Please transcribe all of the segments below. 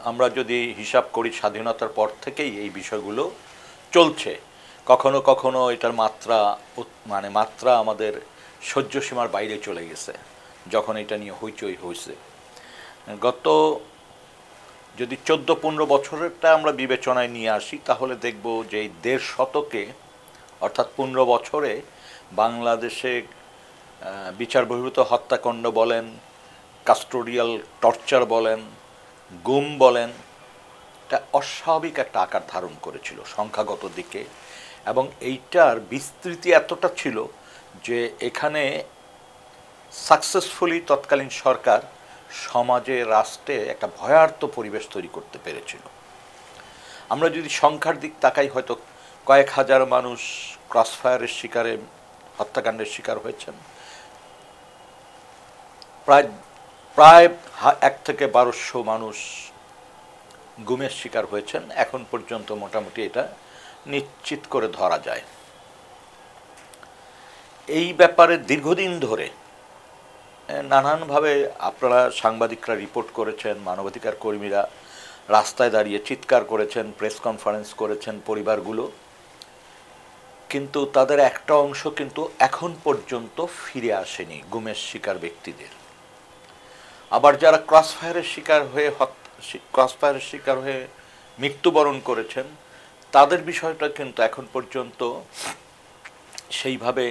আমরা যদি হিসাব করি স্বাধীনতার পর থেকেই এই বিষয়গুলো চলছে। কখনো কখনো এটার মাত্রা আমাদের সহ্য সীমার বাইরে চলে গেছে যখন এটা নিয়ে হইচই হয়েছে। গত যদি 14-15 বছরেরটা আমরা বিবেচনায় নিয়ে আসি তাহলে দেখব যে এই 1.5 শতকে অর্থাৎ 15 বছরে বাংলাদেশে বিচার বহির্ভূত হত্যাকাণ্ড বলেন, কাস্টোডিয়াল টর্চার বলেন, গুম বলেন, এটা অস্বাভাবিক একটা আকার ধারণ করেছিল সংখ্যাগত দিকে। এবং এইটার বিস্তৃতি এতটা ছিল যে এখানে সাকসেসফুলি তৎকালীন সরকার সমাজে রাষ্ট্রে একটা ভয়ার্ত পরিবেশ তৈরি করতে পেরেছিল। আমরা যদি সংখ্যার দিক তাকাই হয়তো কয়েক হাজার মানুষ ক্রসফায়ারের শিকারে হত্যাকাণ্ডের শিকার হয়েছেন, প্রায় 1 থেকে 1200 মানুষ গুমের শিকার হয়েছেন। এখন পর্যন্ত মোটামুটি এটা নিশ্চিত করে ধরা যায়। এই ব্যাপারে দীর্ঘদিন ধরে নানানভাবে আপনারা সাংবাদিকরা রিপোর্ট করেছেন, মানবাধিকার কর্মীরা রাস্তায় দাঁড়িয়ে চিৎকার করেছেন, প্রেস কনফারেন্স করেছেন পরিবারগুলো, কিন্তু তাদের একটা অংশ কিন্তু এখন পর্যন্ত ফিরে আসেনি গুমের শিকার ব্যক্তিদের। আবার যারা ক্রসফায়ারের শিকার হয়ে মৃত্যুবরণ করেছেন তাদের বিষয়টা কিন্তু এখন পর্যন্ত সেইভাবে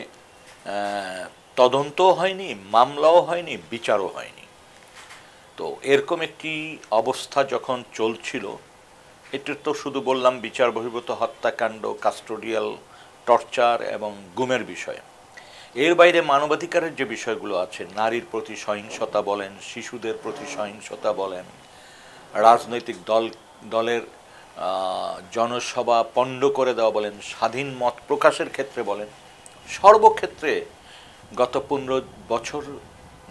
তদন্তও হয়নি, মামলাও হয়নি, বিচারও হয়নি। তো এরকম একটি অবস্থা যখন চলছিল, এটা তো শুধু বললাম বিচার বহির্ভূত হত্যাকাণ্ড, কাস্টোডিয়াল টর্চার এবং গুমের বিষয়। এর বাইরে মানবাধিকারের যে বিষয়গুলো আছে, নারীর প্রতি সহিংসতা বলেন, শিশুদের প্রতি সহিংসতা বলেন, রাজনৈতিক দলের জনসভা পণ্ড করে দেওয়া বলেন, স্বাধীন মত প্রকাশের ক্ষেত্রে বলেন, সর্বক্ষেত্রে গত 15 বছর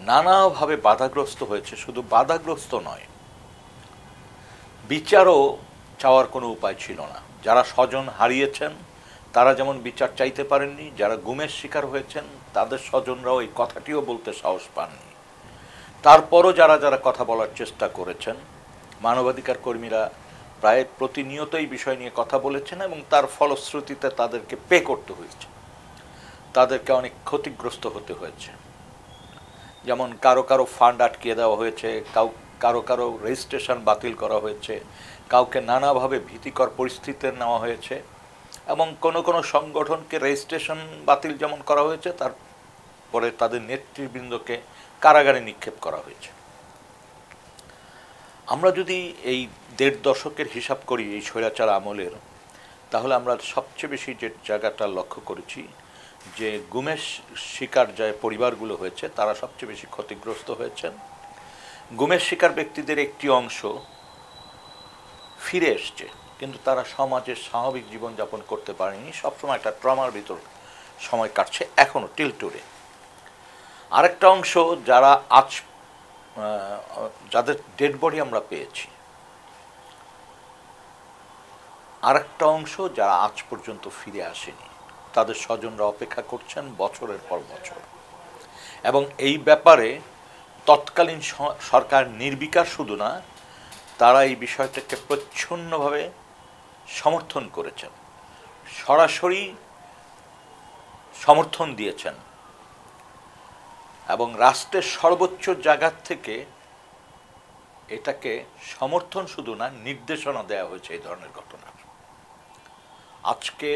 নানাভাবে বাধাগ্রস্ত হয়েছে। শুধু বাধাগ্রস্ত নয়, বিচারও চাওয়ার কোনো উপায় ছিল না। যারা স্বজন হারিয়েছেন তারা যেমন বিচার চাইতে পারেননি, যারা গুমের শিকার হয়েছেন তাদের স্বজনরাও এই কথাটিও বলতে সাহস পাননি। তারপরও যারা যারা কথা বলার চেষ্টা করেছেন, মানবাধিকার কর্মীরা প্রায় প্রতিনিয়ত এই বিষয় নিয়ে কথা বলেছেন এবং তার ফলশ্রুতিতে তাদেরকে পে করতে হয়েছে, তাদেরকে অনেক ক্ষতিগ্রস্ত হতে হয়েছে। যেমন কারো কারো ফান্ড আটকিয়ে দেওয়া হয়েছে, কারো কারো রেজিস্ট্রেশন বাতিল করা হয়েছে, কাউকে নানাভাবে ভীতিকর পরিস্থিতিতে নেওয়া হয়েছে এবং কোনো কোনো সংগঠনকে রেজিস্ট্রেশন বাতিল যেমন করা হয়েছে, তারপরে তাদের নেতৃবৃন্দকে কারাগারে নিক্ষেপ করা হয়েছে। আমরা যদি এই 1.5 দশকের হিসাব করি এই স্বৈরাচার আমলের, তাহলে আমরা সবচেয়ে বেশি যে জায়গাটা লক্ষ্য করেছি যে গুমের শিকার যে পরিবারগুলো হয়েছে তারা সবচেয়ে বেশি ক্ষতিগ্রস্ত হয়েছেন। গুমের শিকার ব্যক্তিদের একটি অংশ ফিরে এসছে, কিন্তু তারা সমাজের স্বাভাবিক জীবনযাপন করতে পারেনি, সবসময় একটা ট্রমার ভিতর সময় কাটছে এখনও টিল টুডে। আরেকটা অংশ যাদের ডেড বডি আমরা পেয়েছি, আরেকটা অংশ যারা আজ পর্যন্ত ফিরে আসেনি, তাদের স্বজনরা অপেক্ষা করছেন বছরের পর বছর। এবং এই ব্যাপারে তৎকালীন সরকার নির্বিকার শুধু না, তারা এই বিষয়টাকে প্রচ্ছন্নভাবে সমর্থন করেছেন, সরাসরি সমর্থন দিয়েছেন এবং রাষ্ট্রের সর্বোচ্চ জায়গা থেকে এটাকে সমর্থন শুধু না, নির্দেশনা দেওয়া হয়েছে এই ধরনের ঘটনা। আজকে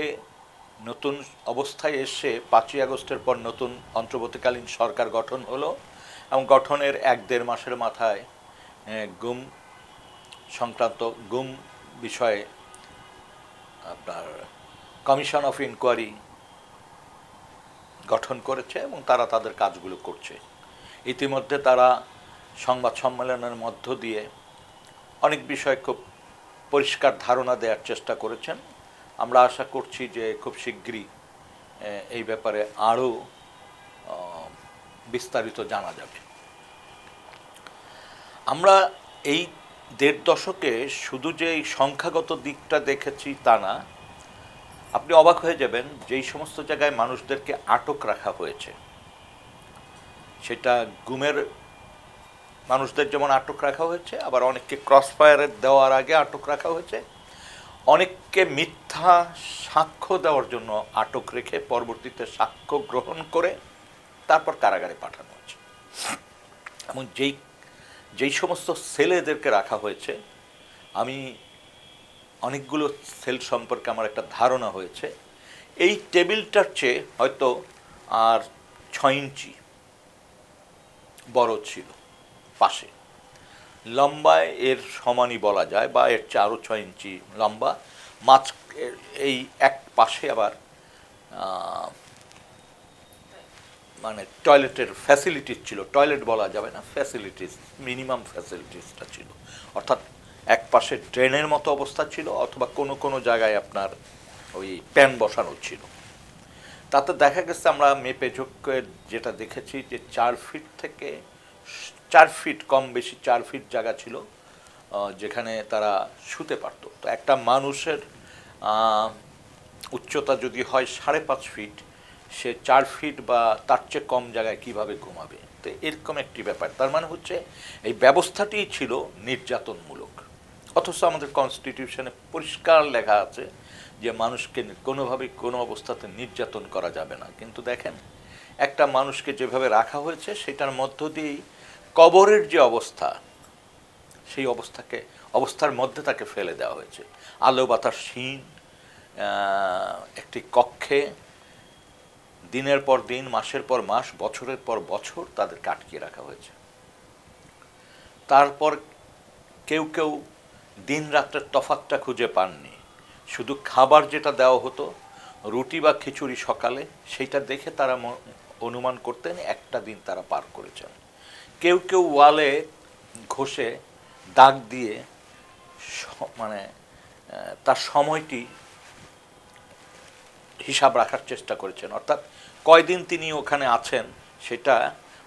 নতুন অবস্থায় এসে 5ই আগস্টের পর নতুন অন্তর্বর্তীকালীন সরকার গঠন হলো এবং গঠনের 1-1.5 মাসের মাথায় গুম সংক্রান্ত গুম বিষয়ে আপনার কমিশন অফ ইনকোয়ারি গঠন করেছে এবং তারা তাদের কাজগুলো করছে। ইতিমধ্যে তারা সংবাদ সম্মেলনের মধ্য দিয়ে অনেক বিষয় খুব পরিষ্কার ধারণা দেওয়ার চেষ্টা করেছেন। আমরা আশা করছি যে খুব শিগগিরই এই ব্যাপারে আরও বিস্তারিত জানা যাবে। আমরা এই 1.5 দশকে শুধু যে এই সংখ্যাগত দিকটা দেখেছি তা না, আপনি অবাক হয়ে যাবেন যেই সমস্ত জায়গায় মানুষদেরকে আটক রাখা হয়েছে, সেটা গুমের মানুষদের যেমন আটক রাখা হয়েছে, আবার অনেককে ক্রস ফায়ারে দেওয়ার আগে আটক রাখা হয়েছে, অনেককে মিথ্যা সাক্ষ্য দেওয়ার জন্য আটক রেখে পরবর্তীতে সাক্ষ্য গ্রহণ করে তারপর কারাগারে পাঠানো হয়েছে। এবং যেই সমস্ত সেলেদেরকে রাখা হয়েছে, আমি অনেকগুলো সেল সম্পর্কে আমার একটা ধারণা হয়েছে, এই টেবিলটার চেয়ে হয়তো আর 6 ইঞ্চি বড় ছিল, পাশে লম্বায় এর সমানই বলা যায়, বা এর চেয়ে আরও 6 ইঞ্চি লম্বা। মাছ এই এক পাশে আবার মানে টয়লেটের ফ্যাসিলিটিস ছিল, টয়লেট বলা যাবে না, ফ্যাসিলিটিস, মিনিমাম ফ্যাসিলিটিসটা ছিল। অর্থাৎ এক পাশে ড্রেনের মতো অবস্থা ছিল, অথবা কোনো কোনো জায়গায় আপনার ওই প্যান বসানো ছিল। তাতে দেখা গেছে আমরা মেপে ঝোঁকে যেটা দেখেছি যে 4 ফিট থেকে 4 ফিট, কম বেশি 4 ফিট জায়গা ছিল যেখানে তারা শুতে পারত। তো একটা মানুষের উচ্চতা যদি হয় 5.5 ফিট, সে 4 ফিট বা তার চেয়ে কম জায়গায় কিভাবে ঘুমাবে? তো এরকম একটি ব্যাপার। তার মানে হচ্ছে এই ব্যবস্থাটিই ছিল নির্যাতনমূলক। অথচ আমাদের কনস্টিটিউশনে পরিষ্কার লেখা আছে যে মানুষকে কোনোভাবেই কোনো অবস্থাতে নির্যাতন করা যাবে না। কিন্তু দেখেন, একটা মানুষকে যেভাবে রাখা হয়েছে সেটার মধ্য দিয়েই কবরের যে অবস্থা, সেই অবস্থার মধ্যে তাকে ফেলে দেওয়া হয়েছে। আলো বাতাসহীন একটি কক্ষে দিনের পর দিন, মাসের পর মাস, বছরের পর বছর তাদেরকে আটকিয়ে রাখা হয়েছে। তারপর কেউ কেউ দিন রাত্রের তফাৎটা খুঁজে পাননি, শুধু খাবার যেটা দেওয়া হতো রুটি বা খিচুড়ি সকালে, সেইটা দেখে তারা অনুমান করতেন একটা দিন তারা পার করেছেন। কেউ কেউ ওয়ালে ঘষে দাগ দিয়ে মানে তার সময়টি হিসাব রাখার চেষ্টা করেছেন, অর্থাৎ কয়দিন তিনি ওখানে আছেন সেটা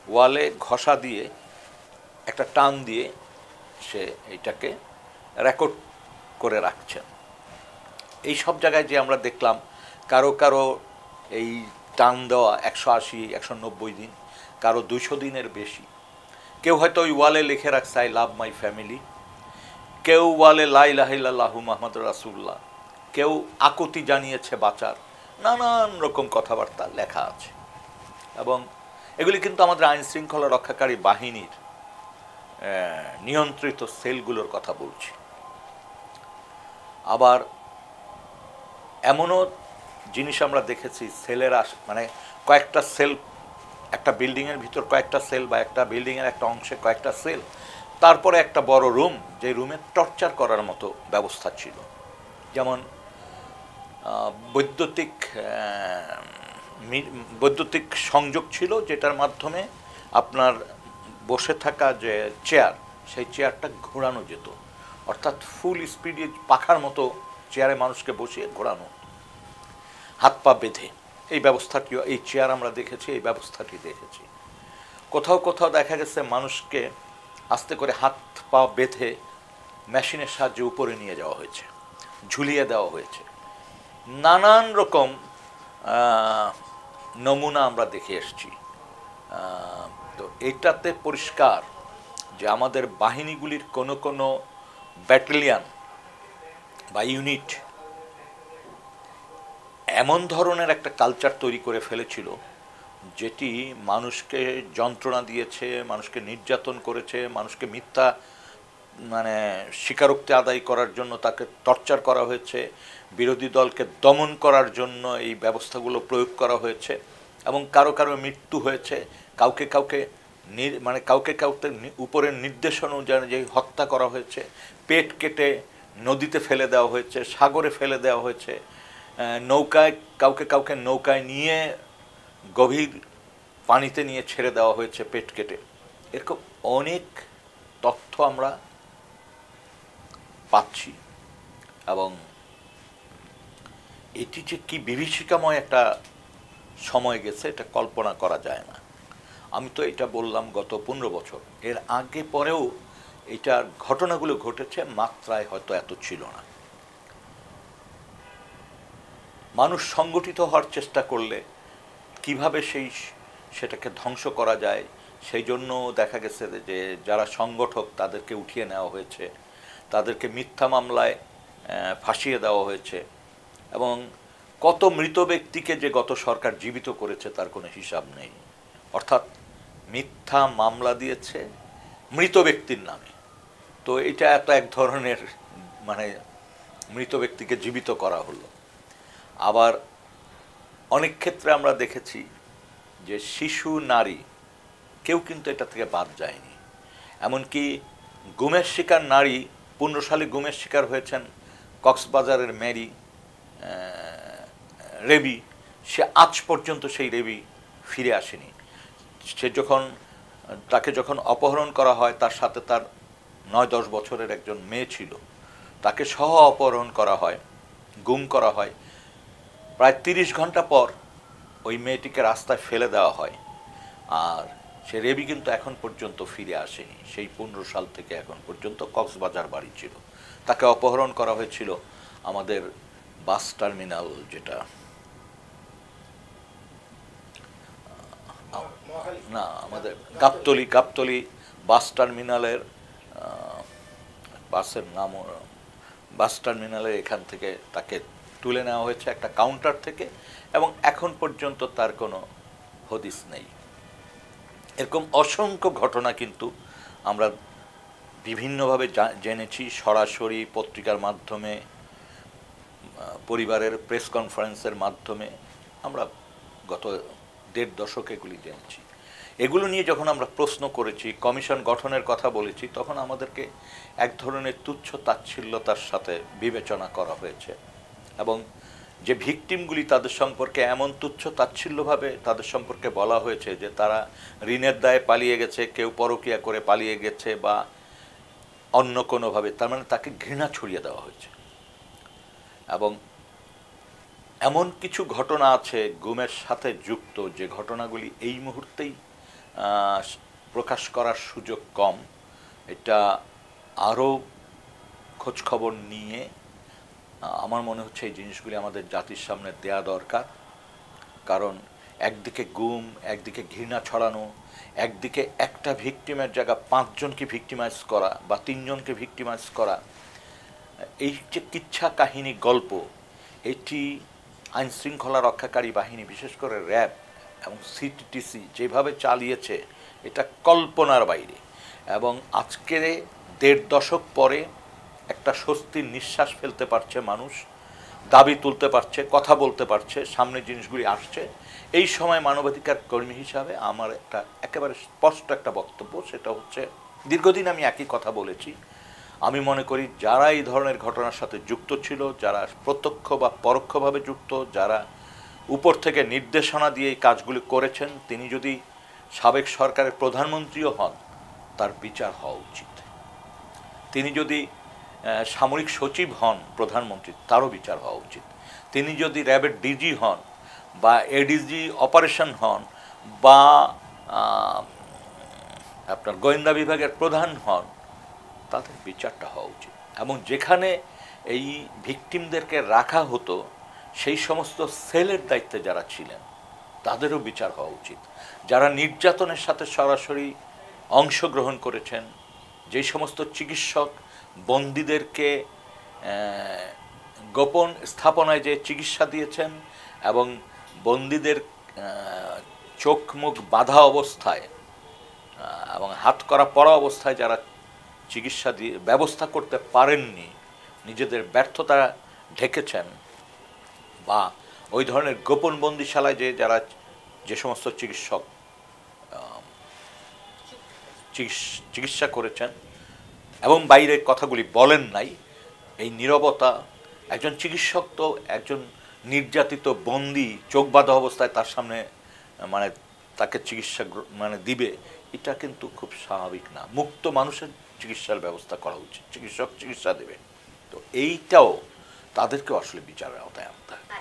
ওয়ালে ঘষা দিয়ে একটা টান দিয়ে সে এইটাকে রেকর্ড করে রাখছেন। এই সব জায়গায় যে আমরা দেখলাম কারো কারো এই টান দেওয়া 180, 190 দিন, কারো 200 দিনের বেশি। কেউ হয়তো ওই ওয়ালে লিখে রাখছে আই লাভ মাই ফ্যামিলি, কেউ ওয়ালে লা ইলাহা ইল্লাল্লাহু মুহাম্মাদুর রাসূলুল্লাহ, কেউ আকুতি জানিয়েছে বাঁচার, নানান রকম কথাবার্তা লেখা আছে। এবং এগুলি কিন্তু আমাদের আইন শৃঙ্খলা রক্ষাকারী বাহিনীর নিয়ন্ত্রিত সেলগুলোর কথা বলছি। আবার এমনও জিনিস আমরা দেখেছি, সেলের মানে কয়েকটা সেল, একটা বিল্ডিংয়ের ভিতর কয়েকটা সেল, বা একটা বিল্ডিংয়ের একটা অংশে কয়েকটা সেল, তারপরে একটা বড় রুম, যে রুমে টর্চার করার মতো ব্যবস্থা ছিল। যেমন বৈদ্যুতিক সংযোগ ছিল, যেটার মাধ্যমে আপনার বসে থাকা যে চেয়ার, সেই চেয়ারটা ঘোরানো যেত, অর্থাৎ ফুল স্পিডে পাখার মতো চেয়ারে মানুষকে বসিয়ে ঘোরানো, হাত পা বেঁধে। এই ব্যবস্থাটি, এই চেয়ার আমরা দেখেছি, এই ব্যবস্থাটি দেখেছি। কোথাও কোথাও দেখা গেছে মানুষকে আস্তে করে হাত পা বেঁধে মেশিনের সাহায্যে উপরে নিয়ে যাওয়া হয়েছে, ঝুলিয়ে দেওয়া হয়েছে। নানান রকম নমুনা আমরা দেখে এসেছি। তো এটাতে পরিষ্কার যে আমাদের বাহিনীগুলির কোনো কোনো ব্যাটালিয়ান বা ইউনিট এমন ধরনের একটা কালচার তৈরি করে ফেলেছিল, যেটি মানুষকে যন্ত্রণা দিয়েছে, মানুষকে নির্যাতন করেছে, মানুষকে মিথ্যা মানে স্বীকারোক্তি আদায় করার জন্য তাকে টর্চার করা হয়েছে, বিরোধী দলকে দমন করার জন্য এই ব্যবস্থাগুলো প্রয়োগ করা হয়েছে, এবং কারো কারো মৃত্যু হয়েছে, কাউকে কাউকে কাউকে উপরের নির্দেশন অনুযায়ী হত্যা করা হয়েছে, পেট কেটে নদীতে ফেলে দেওয়া হয়েছে, সাগরে ফেলে দেওয়া হয়েছে, নৌকায় কাউকে কাউকে নৌকায় নিয়ে গভীর পানিতে নিয়ে ছেড়ে দেওয়া হয়েছে পেট কেটে। এরকম অনেক তথ্য আমরা পাচ্ছি। এবং এটি যে কি বিভীষিকাময় একটা সময় গেছে, এটা কল্পনা করা যায় না। আমি তো এটা বললাম গত 15 বছর, এর আগে পরেও এটার ঘটনাগুলো ঘটেছে, মাত্রায় হয়তো এত ছিল না। মানুষ সংগঠিত হওয়ার চেষ্টা করলে কিভাবে সেটাকে ধ্বংস করা যায়, সেই জন্য দেখা গেছে যে যারা সংগঠক তাদেরকে উঠিয়ে নেওয়া হয়েছে, তাদেরকে মিথ্যা মামলায় ফাঁসিয়ে দেওয়া হয়েছে, এবং কত মৃত ব্যক্তিকে যে গত সরকার জীবিত করেছে তার কোনো হিসাব নেই। অর্থাৎ মিথ্যা মামলা দিয়েছে মৃত ব্যক্তির নামে। তো এটা এক ধরনের মানে মৃত ব্যক্তিকে জীবিত করা হলো। আবার অনেক ক্ষেত্রে আমরা দেখেছি যে শিশু, নারী কেউ কিন্তু এটা থেকে বাদ যায়নি। এমনকি গুমের শিকার নারী, 15 সালে গুমের শিকার হয়েছেন কক্সবাজারের মেরি রেবি, সে আজ পর্যন্ত সেই রেবি ফিরে আসেনি। সে তাকে যখন অপহরণ করা হয়, তার সাথে তার 9-10 বছরের একজন মেয়ে ছিল, তাকে সহ অপহরণ করা হয়, গুম করা হয়। প্রায় 30 ঘন্টা পর ওই মেয়েটিকে রাস্তায় ফেলে দেওয়া হয়। আর সে রেবি কিন্তু এখন পর্যন্ত ফিরে আসেনি। সেই 15 সাল থেকে এখন পর্যন্ত কক্সবাজার বাড়ি ছিল। তাকে অপহরণ করা হয়েছিল আমাদের বাস টার্মিনাল, যেটা না আমাদের গাবতলী বাস টার্মিনালের, বাসের নাম বাস টার্মিনালের এখান থেকে তাকে তুলে নেওয়া হয়েছে একটা কাউন্টার থেকে, এবং এখন পর্যন্ত তার কোনো হদিস নেই। এরকম অসংখ্য ঘটনা কিন্তু আমরা বিভিন্নভাবে জেনেছি, সরাসরি পত্রিকার মাধ্যমে, পরিবারের প্রেস কনফারেন্সের মাধ্যমে আমরা গত 1.5 দশক এগুলি জেনেছি। এগুলো নিয়ে যখন আমরা প্রশ্ন করেছি, কমিশন গঠনের কথা বলেছি, তখন আমাদেরকে এক ধরনের তুচ্ছ তাচ্ছিল্যতার সাথে বিবেচনা করা হয়েছে, এবং যে ভিকটিমগুলি তাদের সম্পর্কে এমন তুচ্ছ তাচ্ছিল্যভাবে তাদের সম্পর্কে বলা হয়েছে যে তারা ঋণের দায়ে পালিয়ে গেছে, কেউ পরকীয়া করে পালিয়ে গেছে, বা অন্য কোনোভাবে, তার মানে তাকে ঘৃণা ছড়িয়ে দেওয়া হয়েছে। এবং এমন কিছু ঘটনা আছে গুমের সাথে যুক্ত, যে ঘটনাগুলি এই মুহূর্তেই প্রকাশ করার সুযোগ কম। এটা আরও খোঁজখবর নিয়ে আমার মনে হচ্ছে এই জিনিসগুলি আমাদের জাতির সামনে দেয়া দরকার। কারণ একদিকে গুম, একদিকে ঘৃণা ছড়ানো, একদিকে একটা ভিকটিমের জায়গা 5 জনকে ভিকটিমাইজ করা বা 3 জনকে ভিকটিমাইজ করা, এই যে কিচ্ছা কাহিনী গল্প, এটি আইনশৃঙ্খলা রক্ষাকারী বাহিনী, বিশেষ করে র্যাব এবং সিটিটিসি যেভাবে চালিয়েছে, এটা কল্পনার বাইরে। এবং আজকে 1.5 দশক পরে একটা স্বস্তির নিঃশ্বাস ফেলতে পারছে মানুষ, দাবি তুলতে পারছে, কথা বলতে পারছে, সামনে জিনিসগুলি আসছে। এই সময় মানবাধিকার কর্মী হিসাবে আমার একেবারে স্পষ্ট একটা বক্তব্য, সেটা হচ্ছে, দীর্ঘদিন আমি একই কথা বলেছি, আমি মনে করি যারা এই ধরনের ঘটনার সাথে যুক্ত ছিল, যারা প্রত্যক্ষ বা পরোক্ষভাবে যুক্ত, যারা উপর থেকে নির্দেশনা দিয়ে এই কাজগুলি করেছেন, তিনি যদি সাবেক সরকারের প্রধানমন্ত্রীও হন, তার বিচার হওয়া উচিত। তিনি যদি সামরিক সচিব হন প্রধানমন্ত্রী, তারও বিচার হওয়া উচিত। তিনি যদি র্যাবের ডিজি হন বা এডিজি অপারেশন হন বা আপনার গোয়েন্দা বিভাগের প্রধান হন, তাদের বিচারটা হওয়া উচিত। এবং যেখানে এই ভিকটিমদেরকে রাখা হতো, সেই সমস্ত সেলের দায়িত্বে যারা ছিলেন, তাদেরও বিচার হওয়া উচিত। যারা নির্যাতনের সাথে সরাসরি অংশগ্রহণ করেছেন, যেই সমস্ত চিকিৎসক বন্দীদেরকে গোপন স্থাপনায় যে চিকিৎসা দিয়েছেন, এবং বন্দীদের চোখ মুখ বাঁধা অবস্থায় এবং হাত করা পরা অবস্থায় যারা চিকিৎসা দিয়ে ব্যবস্থা করতে পারেননি, নিজেদের ব্যর্থতা ঢেকেছেন, বা ওই ধরনের গোপন বন্দিশালায় যে সমস্ত চিকিৎসক চিকিৎসা করেছেন এবং বাইরের কথাগুলি বলেন নাই, এই নীরবতা, একজন চিকিৎসক তো একজন নির্যাতিত বন্দী চোখ বাঁধা অবস্থায় তার সামনে মানে তাকে চিকিৎসা দিবে, এটা কিন্তু খুব স্বাভাবিক না। মুক্ত মানুষের চিকিৎসার ব্যবস্থা করা উচিত, চিকিৎসক চিকিৎসা দেবে। তো এইটাও তাদেরকেও আসলে বিচারের আওতায় আনতে হবে।